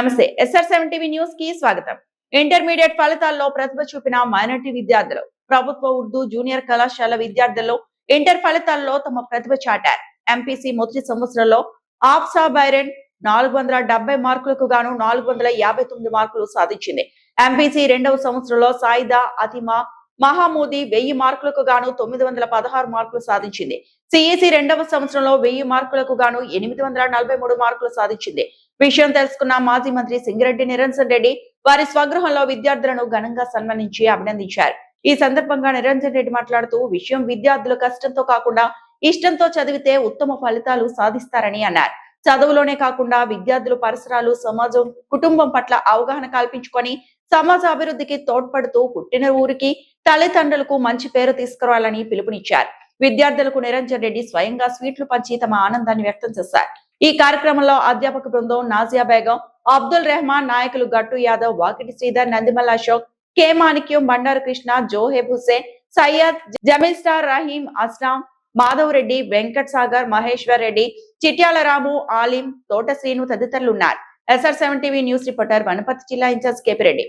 నమస్తే SR7 TV news కి స్వాగతం. ఇంటర్మీడియట్ ఫలితాల్లో ప్రతిభ చూపిన మైనారిటీ విద్యార్థులు ప్రభుత్వ ఉర్దూ జూనియర్ కళాశాల విద్యార్థులు ఇంటర్ ఫలితాల్లో తమ ప్రతిభ చాటారు. ఎంపీసీ మొదటి సంవత్సరంలో ఆఫ్సా బైరన్ 470 మార్కులకు గాను 459 మార్కులు సాధించింది. ఎంపీసీ రెండవ సంవత్సరంలో సాయిదా అతిమా మహామూది 1000 మార్కులకు గాను 916 మార్కులు సాధించింది. సిఈసి రెండవ సంవత్సరంలో 1000 మార్కులకు గాను 843 మార్కులు సాధించింది. విషయం తెలుసుకున్న మాజీ మంత్రి సింగిరెడ్డి నిరంజన్ రెడ్డి వారి స్వగృహంలో విద్యార్థులను ఘనంగా సన్మానించి అభినందించారు. ఈ సందర్భంగా నిరంజన్ రెడ్డి మాట్లాడుతూ విషయం విద్యార్థులు కష్టంతో కాకుండా ఇష్టంతో చదివితే ఉత్తమ ఫలితాలు సాధిస్తారని అన్నారు. చదువులోనే కాకుండా విద్యార్థులు పరిసరాలు, సమాజం, కుటుంబం పట్ల అవగాహన కల్పించుకొని సమాజ అభివృద్ధికి తోడ్పడుతూ పుట్టిన ఊరికి తల్లిదండ్రులకు మంచి పేరు తీసుకురావాలని పిలుపునిచ్చారు. విద్యార్థులకు నిరంజన్ రెడ్డి స్వయంగా స్వీట్లు పంచి తమ ఆనందాన్ని వ్యక్తం చేశారు. ఈ కార్యక్రమంలో అధ్యాపక బృందం నాజియా బేగం, అబ్దుల్ రెహమాన్, నాయకులు గట్టు యాదవ్, వాకిటి శ్రీధర్, నందిమల్ అశోక్, కె మాణిక్యం, బండారు కృష్ణ, జోహెబ్ హుసేన్, సయ్యద్, జమీల్ స్టార్, రహీం, అస్లాం, మాధవ్ రెడ్డి, వెంకట్ సాగర్, మహేశ్వర్ రెడ్డి, చిట్యాల రాము, ఆలిం, తోట శ్రీను తదితరులు ఉన్నారు. SR7 TV news reporter Wanaparthy జిల్లా ఇన్ఛార్జ్ కేపీ రెడ్డి.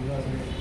You